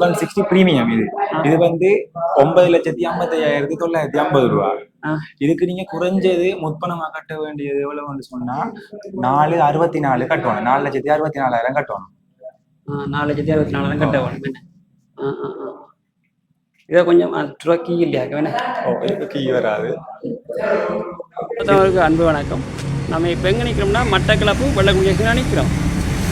60 premium இது. இது வந்து 9,55,950 ரூபா. இதுக்கு நீங்க குறைஞ்சது முற்பணமா கட்ட வேண்டியது எவ்வளவுன்னு சொன்னா 4,64 கட்டணும். 4,64,000 கட்டணும். 4,64,000 கட்ட வேணும். இதை கொஞ்சம் கீ இல்லையா கீ வராது. அன்பு வணக்கம். நம்ம இப்போ எங்கே நிற்கிறோம்னா மட்டக்களப்பு வெள்ளக்குடி ஜங்ஷன் நிற்கிறோம்.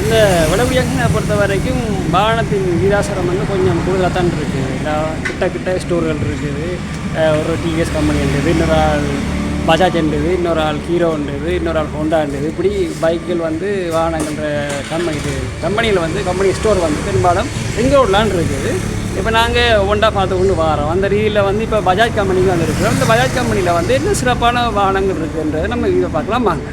இந்த வெள்ளக்குடி ஜங்ஷனை பொறுத்த வரைக்கும் வாகனத்தின் வீராசரம் வந்து கொஞ்சம் கூடுதலாக தான் இருக்குது. கிட்ட ஸ்டோர்கள் இருக்குது. ஒரு டிவிஎஸ் கம்பெனி இருந்தது, இன்னொரு ஆள் பஜாஜ் இருந்தது, இன்னொரு ஆள் ஹீரோன்றது, இன்னொரு ஆள் ஹோண்டான்றது. இப்படி பைக்குகள் வந்து வாகனங்கள்ன்ற கம்பெனியில் வந்து கம்பெனி ஸ்டோர் வந்து பெரும்பாலும் எங்கே ரோட்லான் இருக்குது. இப்போ நாங்கள் ஒன்றா பார்த்து கொண்டு வரோம். அந்த ரீதியில் வந்து இப்போ பஜாஜ் கம்பெனிக்கு வந்துருக்கிறோம். இந்த பஜாஜ் கம்பெனியில் வந்து என்ன சிறப்பான வாகனங்கள் இருக்குன்றது நம்ம இதை பார்க்கலாம் வாங்க.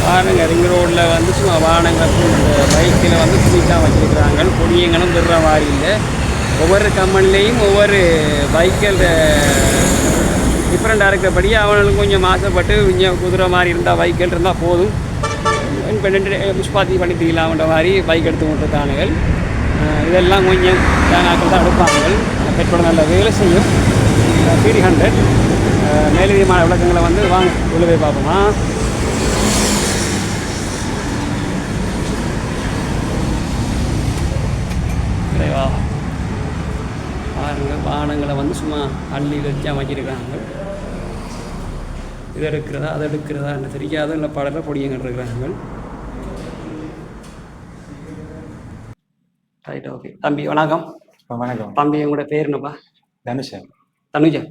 வாகனங்கள் ரிங் ரோடில் வந்து சும்மா வாகனங்கள் இந்த பைக்கில் வந்து புதுசாக வச்சுருக்கிறாங்க. பொடியங்களும் விடுற மாதிரி இல்லை. ஒவ்வொரு கம்பெனிலையும் ஒவ்வொரு பைக்கில் டிஃப்ரெண்டாக இருக்கிறபடி அவனுக்கு கொஞ்சம் ஆசைப்பட்டு கொஞ்சம் குதிரை மாதிரி இருந்தால் பைக்கில் இருந்தால் போதும், புஷ்பாத்தி பண்ணி தீலாம்ன்ற மாதிரி பைக் எடுத்து கொண்டிருக்கானுகள். இதெல்லாம் கொஞ்சம் நாட்கள் தான் எடுப்பாங்க. பெட்ரோல் நல்ல வேலை செய்யும். 300 மேலதிகமான விளக்கங்களை வந்து வாங்க உள்ள போய் பார்ப்போமா. வா பாருங்கள், வாகனங்களை வந்து சும்மா அள்ளி வச்சு அமைச்சிருக்காங்க. இது எடுக்கிறதா அதை எடுக்கிறதா என்ன தெரியாத இல்லை படத்தில் பொடியங்கள் இருக்கிறாங்க. Right, okay. தம்பி வணக்கம். வணக்கம் தம்பி, உங்களோட பேர் என்னப்பா? தனுஷன். தனுஜன்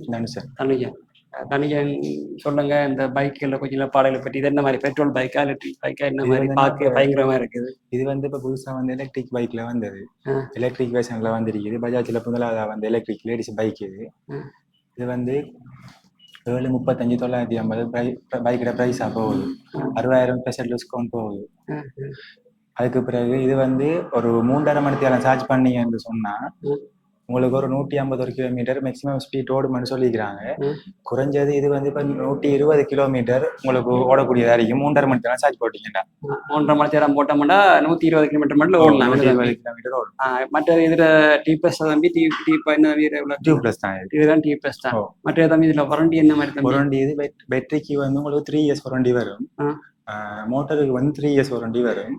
சொல்லுங்க. இந்த பைக்கில் கொஞ்சம் பாடலை பற்றி இது என்ன மாதிரி பெட்ரோல் பைக்கா எலக்ட்ரிக் பைக்கா என்ன மாதிரி பார்க்க பயங்கரமா இருக்குது? இது வந்து இப்போ புதுசாக வந்து எலக்ட்ரிக் பைக்ல வந்தது. எலக்ட்ரிக் வேர்ஷன்ல வந்துருக்குது. பஜாஜ்ல முதலாக வந்து எலக்ட்ரிக் லேடிஸ் பைக் இது. இது வந்து 7,35,950 பைக்கோட ப்ரைஸாக போகுது. 60,000% டிஸ்கவுண்ட் போகுது. அதுக்கு பிறகு இது வந்து ஒரு 3.5 மணி நேரம் சார்ஜ் பண்ணீங்கன்னு சொன்னா உங்களுக்கு ஒரு 150 கிலோமீட்டர் மேக்ஸிமம் ஸ்பீட் ஓடுமென்னு சொல்லிக்கிறாங்க. குறைஞ்சது இது வந்து இப்போ 120 கிலோமீட்டர் உங்களுக்கு ஓடக்கூடியதா இருக்கும். 3.5 மணி நேரம் சார்ஜ் போட்டீங்கன்னா 3.5 மணி நேரம் போட்டோம்னா 120 கிலோமீட்டர் மட்டும் ஓடலாம். 120 கிலோமீட்டர் ஓடும். மற்ற இதுல டி பிளஸ் தம்பி டியூ பிளஸ் தான். இதுதான் டி பிளஸ் தான். மற்ற தம்பி இதுல வாரண்டி என்ன மாதிரி? வாரண்டி இது பேட்டரிக்கு வந்து உங்களுக்கு 3 இயர்ஸ் வாரண்டி வரும். மோட்டருக்கு வந்து 3 இயர்ஸ் வாரண்டி வரும்.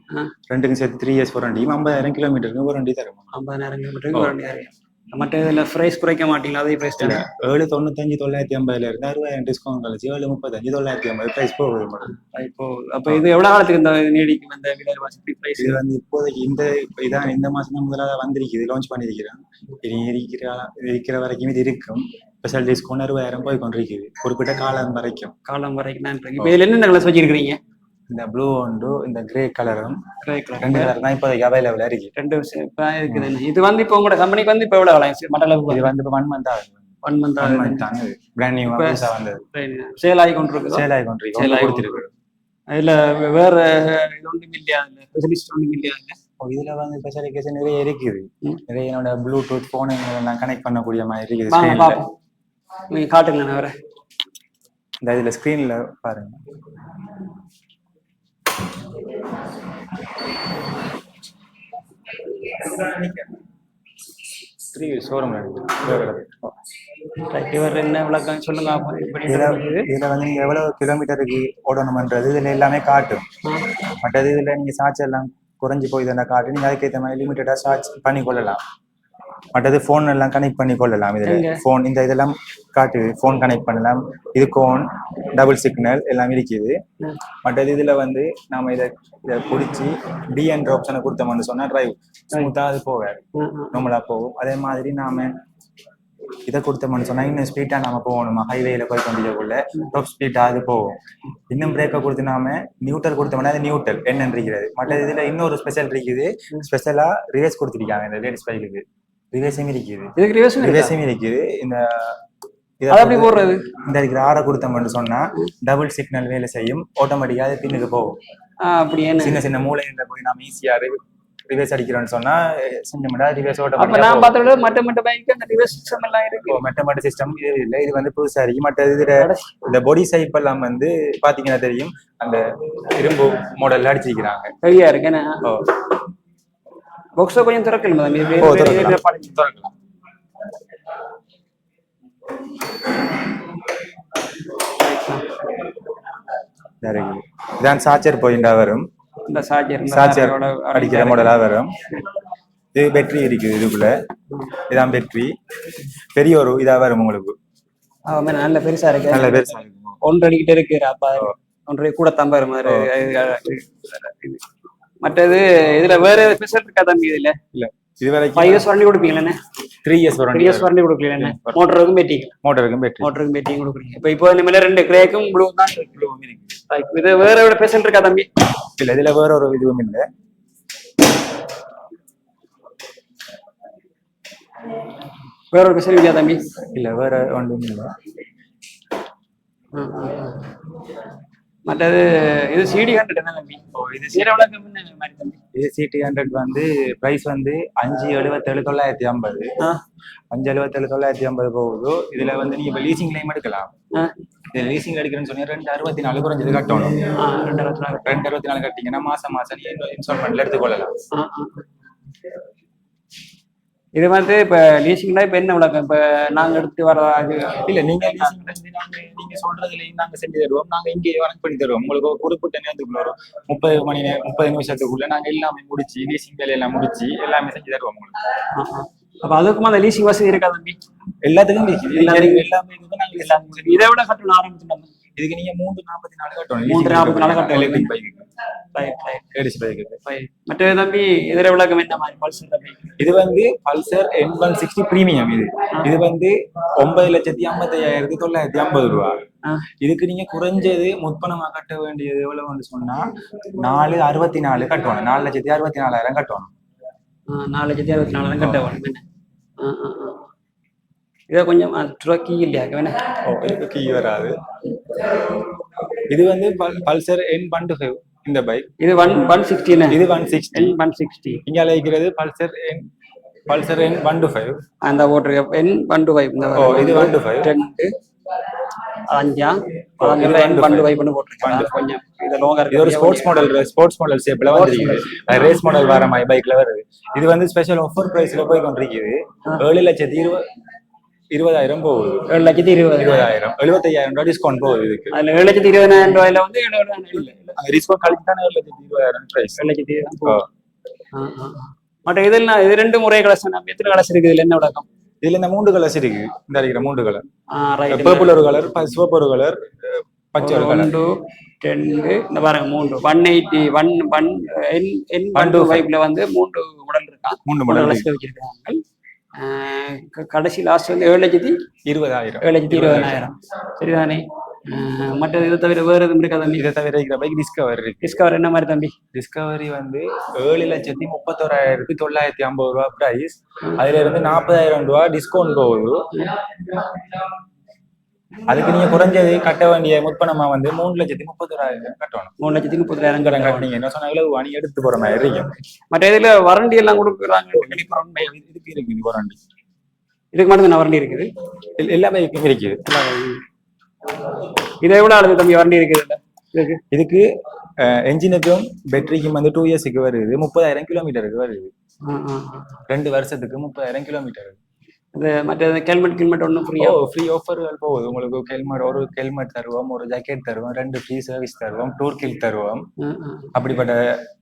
ரெண்டுக்கும் சேர்த்து 3 இயர்ஸ் வாரண்டி. 50,000 கிலோமீட்டருக்கு வாரண்டி தரும். 50,000 கிலோமீட்டருக்கு வாரண்டி தரும். மற்ற இதில் ப்ரைஸ் குறைக்க மாட்டீங்களா? அதே ப்ரைஸ் தானே. 7,95,950 இருந்து 60,000 டிஸ்கவுண்ட் கழிச்சு 7,35,950 ப்ரைஸ் போகுது. அப்போ இது எவ்வளோ காலத்துக்கு இந்த நீடிக்கும் இந்த விலைவாசி ப்ரைஸ்? இது வந்து இப்போதைக்கு இந்த மாதம் தான் முதலாக வந்திருக்குது, லான்ச் பண்ணியிருக்கிறேன். இனி இருக்கிற வரைக்கும் இது இருக்கும். ஸ்பெஷல் டிஸ்கவுண்ட் 60,000 போய் கொண்டிருக்குது குறிப்பிட்ட காலம் வரைக்கும் தான். இப்போ இதில் என்னென்ன கலர்ஸ் வச்சிருக்கிறீங்க? இந்த ப்ளூ உண்டு, இந்த கிரே கலரும். ரெண்டு கலர் தான் இப்போதைக்கு அவைலபிளா இருக்கு. ரெண்டு இருக்குது. இது வந்து இப்போ உங்களோட கம்பெனிக்கு வந்து இப்போ எவ்வளோ மட்டளவு? இது வந்து இப்போ 1 மந்த் ஆகுது. 1 மந்த் ஆகுது. பிராண்ட் நியூ வந்தது. சேல் ஆகி கொண்டிருக்கு. இதுல வேற இது ஒன்றும் இல்லையா? ஸ்பெஷலிஸ்ட் ஒன்றும் இல்லையா? இதுல வந்து ஸ்பெஷலிகேஷன் நிறைய இருக்குது. நிறைய என்னோட ப்ளூடூத் போன் எல்லாம் கனெக்ட் பண்ணக்கூடிய மாதிரி இருக்குது. நீங்க காட்டுங்க. வேற இந்த இதுல ஸ்கிரீன்ல பாருங்க. என்ன விளக்கம் சொல்லுங்க. இதுல வந்து நீங்க எவ்வளவு கிலோமீட்டருக்கு ஓடணும்ன்றது இதுல எல்லாமே காட்டும். மற்றது இதுல நீங்க சார்ஜ் எல்லாம் குறைஞ்சு போய் காட்டு. நீங்க அதுக்கேற்ற மாதிரி லிமிட்டடா சார்ஜ் பண்ணி கொள்ளலாம். மற்றது போன் எல்லாம் கனெக்ட் பண்ணி கொள்ளலாம். இதுல போன் இந்த இதெல்லாம் காட்டு. போன் கனெக்ட் பண்ணலாம். இது கோன் டபுள் சிக்னல் எல்லாம் இருக்குது. மற்றது இதுல வந்து நாம இதை பிடிச்சி டிஎன்ற ஆப்ஷனை கொடுத்தோம்னு சொன்னா டிரைவ் ஸ்மூத்தா அது போகாது, நார்மலா போகும். அதே மாதிரி நாம இதை கொடுத்தோம்னு சொன்னா இன்னும் ஸ்பீடா நாம போகணுமா, ஹைவேல போய் கொண்டிருக்கக்குள்ள டாப் ஸ்பீடா அது போகும். இன்னும் பிரேக்கை கொடுத்து நாம நியூட்ரல் கொடுத்தோம்னா அது நியூட்ரல் என்னன்னு இருக்குது. மற்றது இதுல இன்னொரு ஸ்பெஷல் இருக்குது. ஸ்பெஷலா ரிவர்ஸ் கொடுத்துருக்காங்க. இந்த லேடிஸ் பைக்குக்கு ரிவர்ஸும் இருக்குது. இந்த இந்த இருக்கிற ஆரை கொடுத்தோம்னு சொன்னா டபுள் சிக்னல் வேலை செய்யும். ஆட்டோமேட்டிக்கா அது பின்னுக்கு போகும். சின்ன சின்ன மூலையில போய் நாம ஈஸியா ரிவர்ஸ் அடிக்கிறோம்னு சொன்னா செஞ்சோம்னா ரிவர்ஸ் ஆட்டோமேட்டிக்கா. மற்ற பைக் அந்த ரிவர்ஸ் சிஸ்டம் எல்லாம் இருக்கு. மற்ற சிஸ்டம் இது இல்ல. இது வந்து புதுசா இருக்கு. மற்ற இதுல இந்த பாடி ஷேப் எல்லாம் வந்து பாத்தீங்கன்னா தெரியும். அந்த இரும்பு மாடல்ல அடிச்சிருக்கிறாங்க. சரியா இருக்கு. பாக்ஸை கொஞ்சம் திறக்கணும் தம்பி. ஓ, திறக்கலாம். திறக்கலாம். சரி, இதான் சார்ஜர் பாயிண்டா வரும். இந்த சார்ஜர் அடிக்கிற மாடலா வரும். இது பேட்டரி இருக்குது இதுக்குள்ள. இதான் பேட்டரி. பெரிய ஒரு இதா வரும் உங்களுக்கு. நல்ல பெருசா இருக்கு. நல்ல பெருசா இருக்கு. 1 அடிக்கிட்டு இருக்கு. அப்ப 1 கூட தம்ப மாதிரி. மற்றது இதுல வேற ஸ்பெஷல் இருக்கா தம்பி? இதுல இல்ல இது வரைக்கும் 5 இயர்ஸ் வாரண்டி கொடுப்பீங்களா? 3 இயர்ஸ் வாரண்டி கொடுக்கல. மோட்டருக்கும் பேட்டிங் கொடுக்குறீங்க. இப்போ இனிமேல 2 கிரேக்கும் ப்ளூ தான் இருக்கு. இது வேற எவ்வளவு ஸ்பெஷல் இருக்கா தம்பி? இல்ல இதுல வேற ஒரு இதுவும் இல்ல. வேற ஒரு ஸ்பெஷல் இல்லையா தம்பி? இல்ல வேற ஒன்றும் இல்ல. மற்றது இது CD100 என்ன தம்பி? இது எவ்வளவு கம்மி மாதிரி தம்பி? இது CD100 வந்து பிரைஸ் வந்து 577,950. 577,950 போகுது. இதுல வந்து நீங்க இப்ப லீசிங்லயும் எடுக்கலாம். இது லீசிங் எடுக்கிறேன்னு சொன்னா 264 குறைஞ்சது கட்டணும். 264 கட்டிங்கன்னா மாசம் நீங்க இன்ஸ்டால்மெண்ட்ல எடுத்துக்கொள்ளலாம். இது வந்து இப்ப லீசிங்னா இப்ப என்ன விளக்கம்? இப்ப நாங்க எடுத்து வர இல்ல நீங்க நீங்க சொல்றதுலயும் நாங்க செஞ்சு தருவோம். நாங்க இங்கே அரேஞ்ச் பண்ணி தருவோம். உங்களுக்கு குறிப்பிட்ட நேரத்துக்குள்ள ஒரு 30 நிமிஷத்துக்குள்ள நாங்க எல்லாமே முடிச்சு லீசிங் வேலையெல்லாம் முடிச்சு எல்லாமே செஞ்சு தருவோம் உங்களுக்கு. அப்ப அதுக்கும் அந்த லீசிங் வசதி இருக்கா தம்பி? எல்லாத்துக்கும் எல்லாமே நாங்க எல்லாமே இதை விட கட்டணும் ஆரம்பிச்சுட்டோம். இதுக்கு நீங்க 344 கட்டணும். 344 கட்டணும். Electric bike. மற்ற தம்பி இதர விளக்கம் என்ன மாதிரி பல்சர்? இது வந்து பல்சர் N160 பிரீமியம். இது வந்து 9,55,950 ரூபாய். இதுக்கு நீங்க குறைஞ்சது முற்பணமா கட்ட வேண்டியது எவ்வளவுன்னு சொன்னா 464 கட்டணும். 4,64,000 கட்டணும். 4,64,000 கட்ட வேணும். இதை கொஞ்சம் கீ இல்லையா? இதுக்கு கீ வராது. இது வந்து பல்சர் N125 இந்த பைக். இது 160. இது 160. இங்க அழைக்கிறது பல்சர் N125. அந்த ஓட்டர் N125. இது 125 இது ஒரு ஸ்போர்ட்ஸ் மாடல் ஷேப்ல வந்துருக்குது. ரேஸ் மாடல் வர மாதிரி பைக்ல வருது. இது வந்து ஸ்பெஷல் ஆஃபர் பிரைஸ்ல போய் கொண்டிருக்குது. 7,20,000 போகுது. 7,20,000 75,000 ரூபாய் டிஸ்கவுண்ட் போகுது. இதுக்கு 7,20,000 ரூபாயில வந்து 7,20,000 டிஸ்கவுண்ட் கழிச்சு தான் 7,20,000 பிரைஸ். 7,20,000. மற்ற இதெல்லாம் இது 2 முறை கலர்ஸ். எத்தனை கலர்ஸ் இருக்கு இதுல? என்ன விளக்கம்? இதுல இந்த 3 கலர்ஸ் இருக்கு. இந்த இருக்கிற 3 கலர். பர்பிள் ஒரு கலர், சிவப்பு ஒரு கலர், பச்சை ஒரு கலர். 2 10 இந்த பாருங்க 3 180 N125ல வந்து 3 மாடல் இருக்கா. 3 மாடல் வச்சிருக்காங்க. கடைசி லாஸ்ட் வந்து 7,20,000. 7,20,000 சரிதானே? மற்ற இதை தவிர வேற எதுவும் இருக்கா தம்பி? இதை தவிர இருக்கிற பைக் டிஸ்கவர் இருக்கு. டிஸ்கவர் என்ன மாதிரி தம்பி? டிஸ்கவரி வந்து 7,31,950 ரூபாய் பிரைஸ். அதுல இருந்து 40,000 ரூபாய் டிஸ்கவுண்ட் போகுது. அதுக்கு நீங்க குறைஞ்சது கட்ட வேண்டிய முற்பணமா வந்து 3,31,000 கட்டணும். 3,31,000 கட்டினீங்க என்ன சொன்னா வாங்கி எடுத்து போற மாதிரி இருக்கும். மற்ற இதுல வாரண்டி எல்லாம் கொடுக்குறாங்க. இதுக்கு இருக்குது வாரண்டி. இதுக்கு மட்டும் வாரண்டி இருக்குது. எல்லா பைக்கும் இருக்குது. இதை எவ்வளவு ஆளுது தம்பி வாரண்டி இருக்குது? இதுக்கு என்ஜினுக்கும் பேட்டரிக்கும் வந்து 2 இயர்ஸுக்கு வருது. 30,000 கிலோமீட்டருக்கு வருது. 2 வருஷத்துக்கு 30,000 கிலோமீட்டர். மற்ற ஹெல்மெட் ஒன்றும் ஃப்ரீ ஆஃபர்கள் போகுது. உங்களுக்கு ஒரு ஹெல்மெட் தருவோம், ஒரு ஜாக்கெட் தருவோம், 2 ஃப்ரீ சர்வீஸ் தருவோம், டூர் கிட் தருவோம். அப்படிப்பட்ட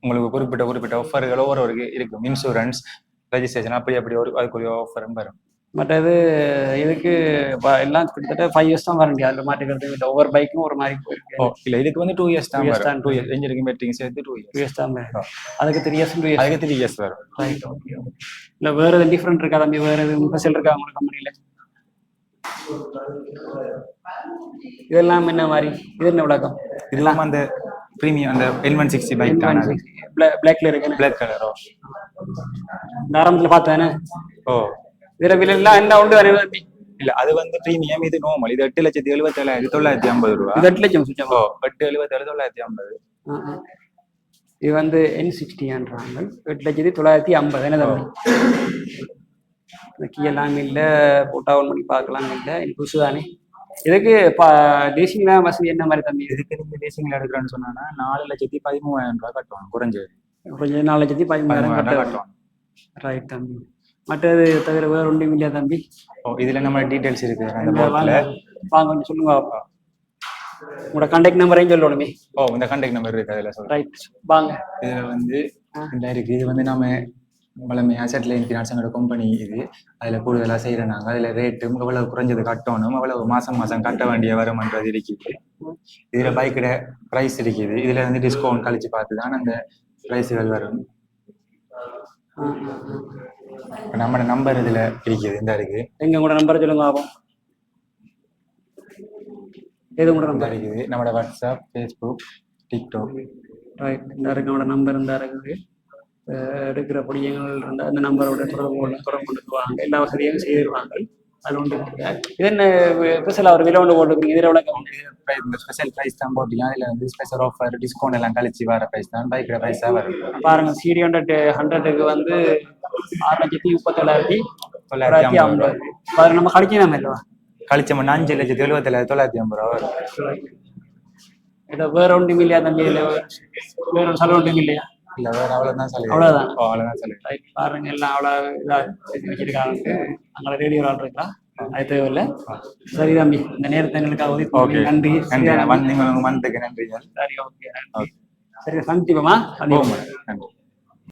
உங்களுக்கு குறிப்பிட்ட ஆஃபர்கள் ஒவ்வொரு இருக்கும். இன்சூரன்ஸ், ரெஜிஸ்ட்ரேஷன் அப்படி ஒரு அதுக்குரிய ஆஃபரும் வரும். மற்றது இதுக்கு எல்லாம் கிட்டத்தட்ட 5 இயர்ஸ் தான் வாரண்டி. அதில் மாட்டிக்கிறது இல்லை. ஒவ்வொரு பைக்கும் ஒரு மாதிரி போயிருக்கு. இல்லை இதுக்கு வந்து 2 இயர்ஸ் தான். 2 இயர்ஸ் என்ஜினுக்கு பேட்டரியும் சேர்த்து 2 இயர்ஸ் தான். அதுக்கு 3 இயர்ஸ் அதுக்கு 3 இயர்ஸ் வரும். Right, okay. இல்லை வேற எதுவும் டிஃப்ரெண்ட் இருக்கா தம்பி? வேற எதுவும் ஸ்பெஷல் இருக்கா உங்களோட கம்பெனியில? இதெல்லாம் என்ன மாதிரி? இது என்ன விளக்கம்? இதெல்லாம் அந்த பிரீமியம் அந்த N160 பைக் தான். பிளாக்ல இருக்கு. பிளாக் கலரோ ஆரம்பத்தில் பார்த்தேன். இதுல விலைலாம் என்ன உண்டு தம்பி? இல்ல அது வந்து பிரீமியம், இது நார்மல். இது 8,77,950 ரூபாய். இது 8 லட்சம் சுத்தம். 8,77,950. இது வந்து N60ன்றாங்க. 8,950 என்ன தம்பி? கீ எல்லாம் இல்லை, போட்டா ஆன் பண்ணி பார்க்கலாம் இல்லை. இது புதுசுதானே. இதுக்கு தேசிங்களா வசதி என்ன மாதிரி தம்பி? இதுக்கு நீங்க தேசிங்களா எடுக்கிறேன்னு சொன்னா 4,13,000 ரூபாய் கட்டணும். குறைஞ்சது 4,13,000 கட்டணும். ரைட் தம்பி. மற்றது தவிர வேறு ஒன்றும் இல்லையா தம்பி? ஓ இதில் நம்ம டீட்டெயில்ஸ் இருக்குது அந்த இங்க போர்ட்டில். வாங்க கொஞ்சம் சொல்லுங்க. உங்களோட கான்டாக்ட் நம்பரையும் சொல்லணுமே. ஓ இந்த கான்டாக்ட் நம்பர் இருக்குது அதில் சொல்கிறேன். ரைட் வாங்க. இதில் வந்து இந்த இருக்குது. இது வந்து நம்ம வளமை அசெட் லைன் ஃபினான்ஸுங்கிற கம்பெனி இது. அதில் கூடுதலாக செய்கிற நாங்கள் அதில் ரேட்டும் எவ்வளோ குறைஞ்சது கட்டணும், எவ்வளோ மாதம் கட்ட வேண்டிய வருமன்றது இருக்குது. இதில் பைக்கோட ப்ரைஸ் இருக்குது. இதில் வந்து டிஸ்கவுண்ட் கழிச்சு பார்த்து தான் அந்த ப்ரைஸுகள் வரும். இப்போ நம்மளோட நம்பர் இதில் இருக்குது. இந்த இருக்குது. எங்க உங்களோட நம்பரை சொல்லுங்க ஆகும். எது உங்களோட நம்பர் இருக்குது? நம்மளோட வாட்ஸ்அப், ஃபேஸ்புக், டிக்டாக். ரைட். இந்த நம்மளோட நம்பர் இந்த இருக்குது. எடுக்கிற பொடியங்கள் இருந்தால் அந்த நம்பரோட தொடர்பு கொண்டு வாங்க. எல்லா வசதியும் செய்திருவாங்க. அது ஒன்று இது என்ன ஸ்பெஷலாக ஒரு விலை ஒன்று போட்டுருக்கீங்க. இதில் எவ்வளோ இந்த ஸ்பெஷல் ப்ரைஸ் தான் போட்டீங்க. அதில் வந்து ஸ்பெஷல் ஆஃபர் டிஸ்கவுண்ட் எல்லாம் கழிச்சு வர ப்ரைஸ் தான் பைக்கோட ப்ரைஸாக வரும். பாருங்கள். CD 100க்கு வந்து 6,37,950. பாருங்க நம்ம கழிக்கணும் இல்லைவா? கழிச்சோம்னா 5,77,950 ரூபா வரும். இதை வேற ஒன்றும் இல்லையா தம்பி? இல்லை வேற ஒரு செலவு ஒன்றும் இல்லையா? இல்லை வேறு அவ்வளோதான் சொல்லி. அவ்வளோதான். அவ்வளோதான் சொல்லி. பாருங்க எல்லாம் அவ்வளோ இதாக வச்சிருக்காங்க. அங்கே ரேடியோ ஆள் இருக்கா? அது தேவையில்லை. சரி தம்பி, இந்த நேரத்தை எங்களுக்காக ஓகே நன்றி. நன்றி. நீங்கள் உங்கள் மனத்துக்கு நன்றி. சரி ஓகே நன்றி. சரி சந்திப்போமா? நன்றி.